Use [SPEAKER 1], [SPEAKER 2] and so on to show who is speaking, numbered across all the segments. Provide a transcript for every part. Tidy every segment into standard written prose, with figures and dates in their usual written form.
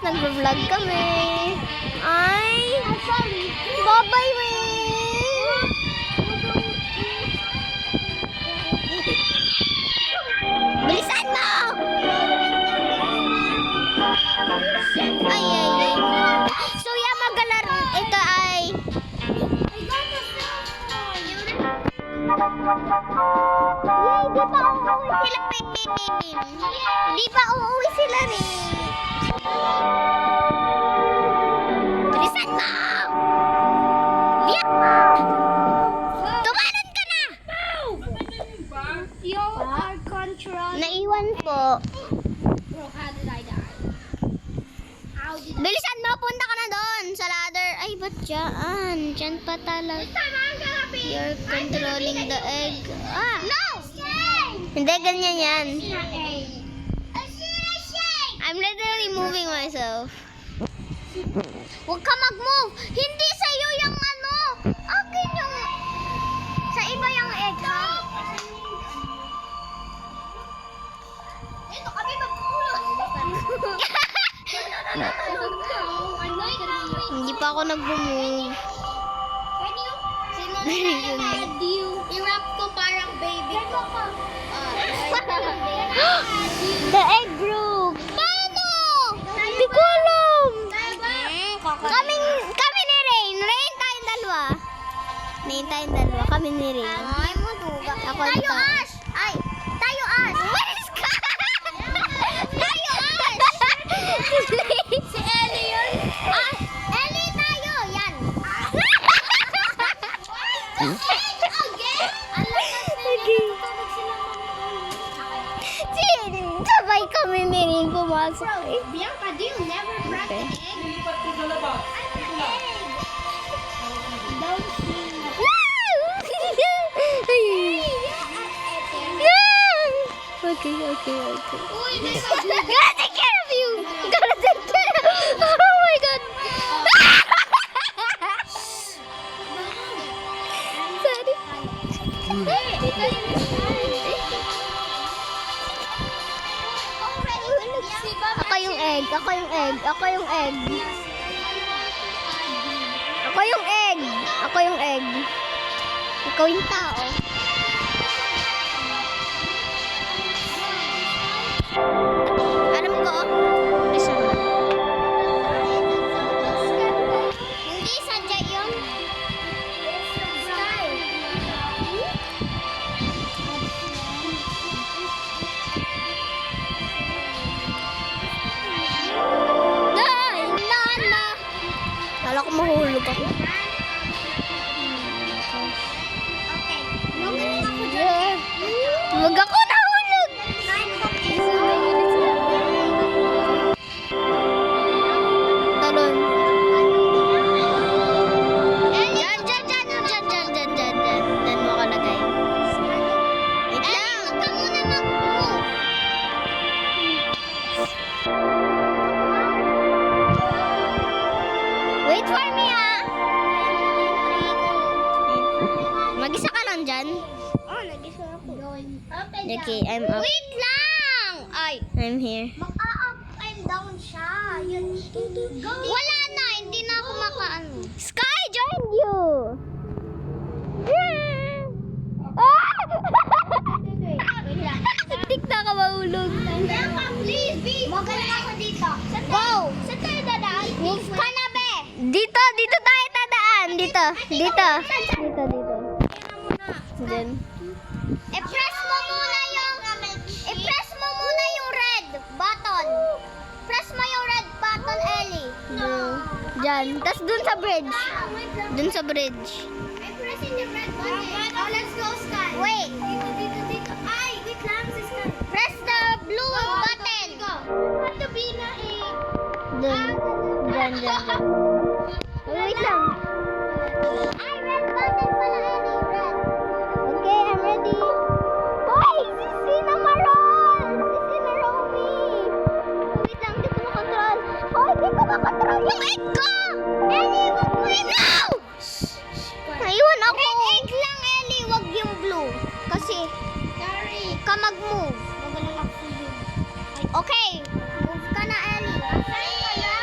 [SPEAKER 1] nagvo-vlog kami. Ay, bye-bye, Wing. Bilisan mo! Ay, ay, ay. So, yeah, magalaro. Ito ay... Yay, di pa uuwi sila, Rin. Di pa uuwi sila, Rin. Bilisan mo! Yeah! Tumalon ka na!
[SPEAKER 2] You are control.
[SPEAKER 1] Naiwan po.
[SPEAKER 2] Bro, how did I die? How did I?
[SPEAKER 1] Bilisan mo, punta ka na doon sa ladder. Ay, ba't dyan? Dyan pa talaga.
[SPEAKER 2] I'm gonna be.
[SPEAKER 1] You're controlling the egg. Ah!
[SPEAKER 2] No!
[SPEAKER 1] Hindi, ganyan yan.
[SPEAKER 2] I see.
[SPEAKER 1] I'm literally moving myself. Huwag ka mag-move. Hindi sa'yo yung ano. Akin yung... Sa iba yung egg.
[SPEAKER 2] Ito kami magpulot.
[SPEAKER 1] Hindi pa ako nag-move.
[SPEAKER 2] I-wrap ko parang baby ko.
[SPEAKER 1] The egg broke. Paano? Hindi ko alam. Kami ni Rain. Rain tayong dalawa. Rain tayong dalawa. Kami ni Rain.
[SPEAKER 2] Ay, maduga.
[SPEAKER 1] Ako
[SPEAKER 2] Tayo
[SPEAKER 1] ito.
[SPEAKER 2] Ash! Ay, tayo Ash!
[SPEAKER 1] Umalis ka!
[SPEAKER 2] Tayo Ash! Si Ellie yun? Ah, Ellie tayo! Yan! Again?
[SPEAKER 1] Sabay kami ni Rain pumasok.
[SPEAKER 2] Bianca, do you never crack an egg? I'm an egg! Don't see me.
[SPEAKER 1] Okay.
[SPEAKER 2] Uy, there's a
[SPEAKER 1] Gotta take care of you. Gotta take care of you. Oh my God. Sorry. Ako yung egg. Ako yung egg. Ako yung egg. Ako yung egg. Ako yung egg. Ikaw yung tao. Alam ko. Isa na. Hindi, sadya yun. Ay, nana. Kala ko mahulog ako.
[SPEAKER 2] Okay. Nagulong ako dyan.
[SPEAKER 1] Yeah. Huwag ako nahulog. Talon. Diyan mo kalagay. Wait lang.
[SPEAKER 2] Huwag ka muna mag-move.
[SPEAKER 1] Wait for me, ah. Mag-isa ka lang dyan?
[SPEAKER 2] Oh, nag-isa ako. Open
[SPEAKER 1] Okay, I'm up.
[SPEAKER 2] Wait lang! Ay,
[SPEAKER 1] I'm here.
[SPEAKER 2] mag-up and down siya. Yun. Wala na, hindi na ako makaano.
[SPEAKER 1] Sky joined you! Ah!
[SPEAKER 2] Wait lang.
[SPEAKER 1] Tik na ka mahulog.
[SPEAKER 2] Bianca, please, be. Magaling ako dito. Go! Saan tayo dadaan? Move ka na, be!
[SPEAKER 1] Dito tayo tadaan. Dito. Diyan.
[SPEAKER 2] I-press mo muna yung red button. Press mo yung red button, Ellie.
[SPEAKER 1] Diyan. Tapos dun sa bridge. Dun sa bridge.
[SPEAKER 2] I'm pressing the red button. Oh, let's go, Sky. Wait. Dito. Ay, wait lang, si Sky. Press the blue button. What to be na eh?
[SPEAKER 1] Dun. Diyan. Wait lang.
[SPEAKER 2] Ay, red button pala, Ellie. Red.
[SPEAKER 1] Okay, I'm ready. Hoy! Si Maron! Si Naromi! Wait lang, di ko makontrol. Hoy, di ko makontrol yung egg ko!
[SPEAKER 2] Ellie, wag mo
[SPEAKER 1] No! Naiwan ako.
[SPEAKER 2] Red egg lang, Ellie. Wag yung blue. Kasi, sorry. Ka mag-move. Magalang ako yun. Okay. Move ka na, Ellie. Sorry ka lang.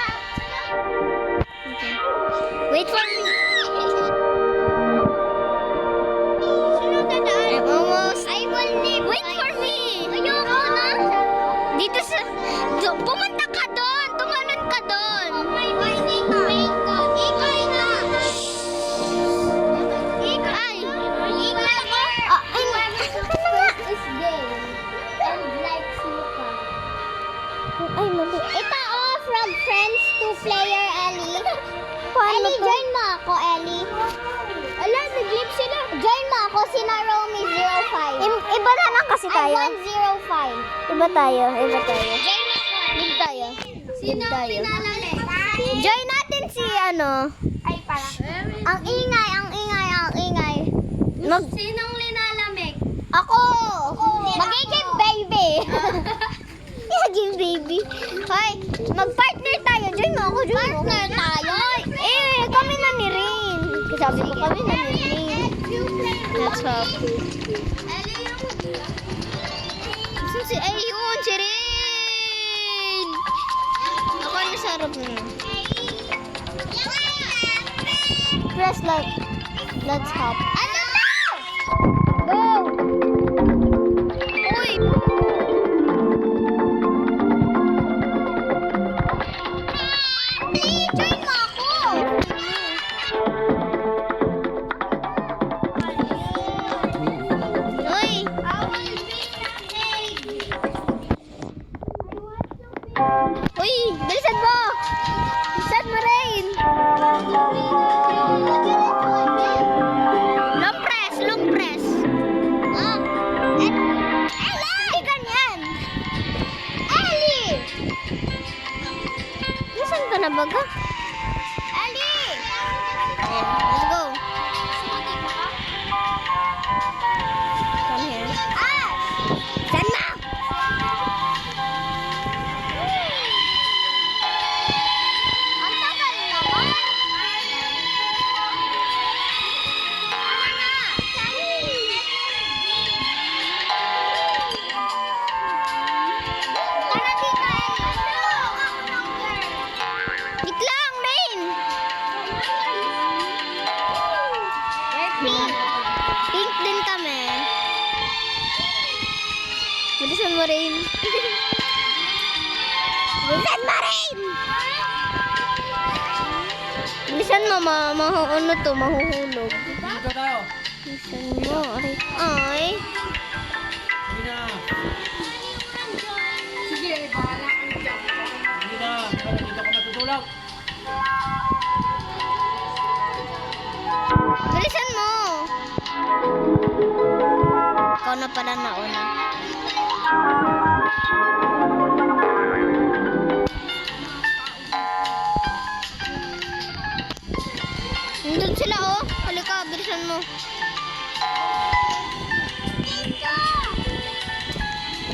[SPEAKER 1] Pumunta ka doon! Tumalon ka doon!
[SPEAKER 2] Ikay na!
[SPEAKER 1] Ay!
[SPEAKER 2] Is gay and likes Luca.
[SPEAKER 1] Ay, mali.
[SPEAKER 2] Ito from Friends to Player Ellie.
[SPEAKER 1] Paano
[SPEAKER 2] Ellie,
[SPEAKER 1] to?
[SPEAKER 2] join mo ako, Ellie. Ala, nag-live sila. Join mo ako, si Naromi 05.
[SPEAKER 1] Iba na lang kasi tayo.
[SPEAKER 2] I'm 105.
[SPEAKER 1] Iba tayo. Iba tayo.
[SPEAKER 2] Join mo ako.
[SPEAKER 1] Leave tayo.
[SPEAKER 2] Sino
[SPEAKER 1] Leave tayo.
[SPEAKER 2] pinalali?
[SPEAKER 1] Join natin si ano.
[SPEAKER 2] Ay, para. Ang ingay. Sinong linalamig?
[SPEAKER 1] Ako!
[SPEAKER 2] Magiging baby.
[SPEAKER 1] Magiging baby. Hoy, mag-partner tayo. Join mo ako. Join mo.
[SPEAKER 2] Partner tayo.
[SPEAKER 1] Kami na ni Rin. Sabi ko kami na ni Rin. Let's hop. Ayun, si Rin. Ako na sa harap niya. Press like. Let's hop.
[SPEAKER 2] Ano na?
[SPEAKER 1] Go! Uy!
[SPEAKER 2] Please, join mo ako.
[SPEAKER 1] Uy! Uy! Bilisan mo! Bilisan mo rin! Long press! Long press! Ellie! Ganyan!
[SPEAKER 2] Ellie!
[SPEAKER 1] Nasaan ka na baga?
[SPEAKER 2] Ellie!
[SPEAKER 1] Let's go! Come here.
[SPEAKER 2] Ah!
[SPEAKER 1] Saan na?
[SPEAKER 2] Ang tagal naman. Tara dito, Ellie.
[SPEAKER 1] Wait lang, Rain!
[SPEAKER 2] Pink.
[SPEAKER 1] Pink din kami. Bilisan mo, Rain. Bilisan mo, Rain! Bilisan mo, ano to, mahuhulog.
[SPEAKER 3] Dito tayo.
[SPEAKER 1] Bilisan mo, ay. Ay.
[SPEAKER 3] Hindi na. Sige, bahala ka na dyan. Hindi na. Para dito ka matutulog.
[SPEAKER 1] Bilisan mo. Ikaw na pala nauna. Nandun sila, oh. Halika, bilisan mo.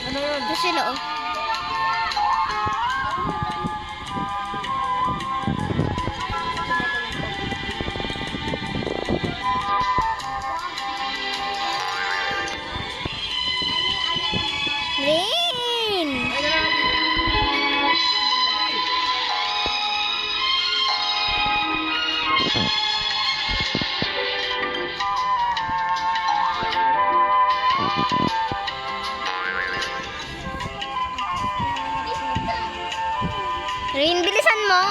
[SPEAKER 3] Ano yun?
[SPEAKER 1] Nandun sila, oh. Rain! Rain, bilisan mo.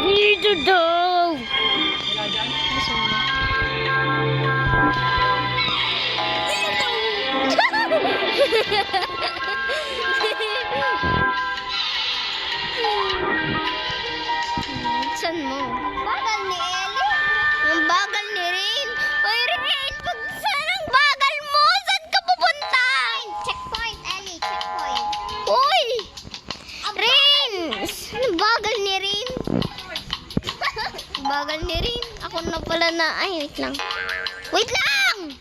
[SPEAKER 1] Dito daw.
[SPEAKER 3] Wala dyan?
[SPEAKER 1] Bilisan mo. Bilisan mo.
[SPEAKER 2] Bagal ni Ellie.
[SPEAKER 1] Ang bagal ni Rain. Uy, Rain, pag saan ang bagal mo? Saan ka pupunta?
[SPEAKER 2] Checkpoint, Ellie. Checkpoint.
[SPEAKER 1] Uy! Rain! Ang bagal ni Rain. Bagal ni Rain. Ako na pala na. Ay, wait lang. Wait lang!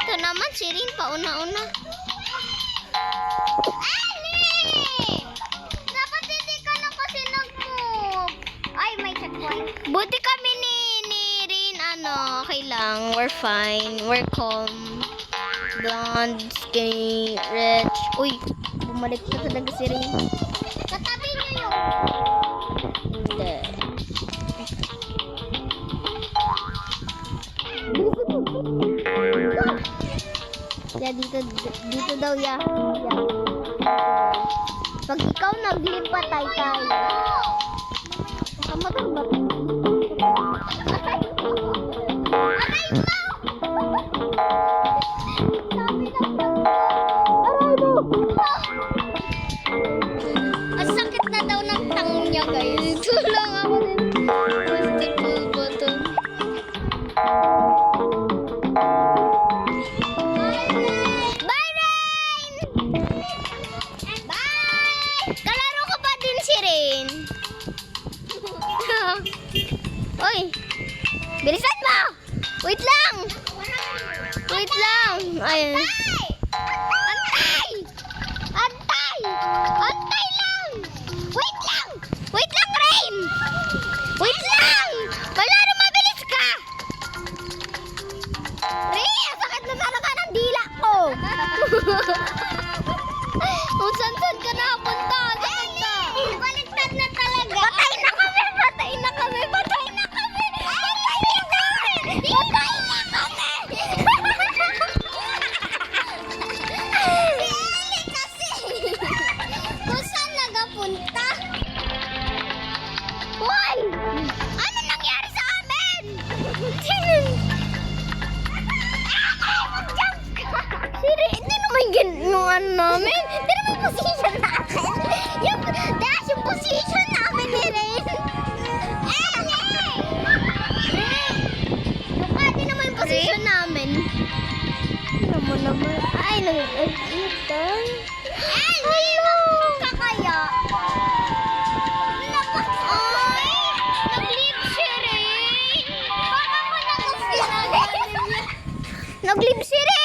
[SPEAKER 1] Ito naman si Rain, pauna-una.
[SPEAKER 2] Ellie! Dapat hindi ka na kasi nag-move. Ay, may checkpoint.
[SPEAKER 1] Buti kami ni Rain, ano, okay lang. We're fine. We're calm. Blonde, skinny, rich. Uy, bumalik na talaga si Rain.
[SPEAKER 2] Katabi niyo yun.
[SPEAKER 1] Hindi. Ya, dito daw ya. Pag ikaw nag-leap patay tayo. Nakamotor ba? Aray mo! Sabi ng aray mo! Ang sakit na daw ng tang niya, guys. Tulang ako din. Multiple button. Bye, Rain! Bye! Kalaro ko pa din si Rain. Uy! Bilisan mo! Wait lang! Wait lang! Ayun. Antay! Antay! Antay lang! Wait lang! Wait lang, Rain! Wait lang! Malaro, mabilis ka! Rain, ang sakit na talaga ng dila ko! Kung saan ka nakapunta? Sakit na! Baliktad na talaga! Patay na kami! Patay na kami! Patay na kami! Patay na kami! Patay na kami! Si Ellie kasi! Kung saan nagapunta? Hoy! Ano nangyari sa amin? Siri, hindi naman ginawa namin. Hindi naman yung position natin. Yung position namin ni Rain. Hindi naman yung position namin. Naman. Ay, nag-editan. Hello! Ka kaya? Ay! Nag-leave si Rain. Baka ko nag-leave si Rain. Nag-leave si Rain.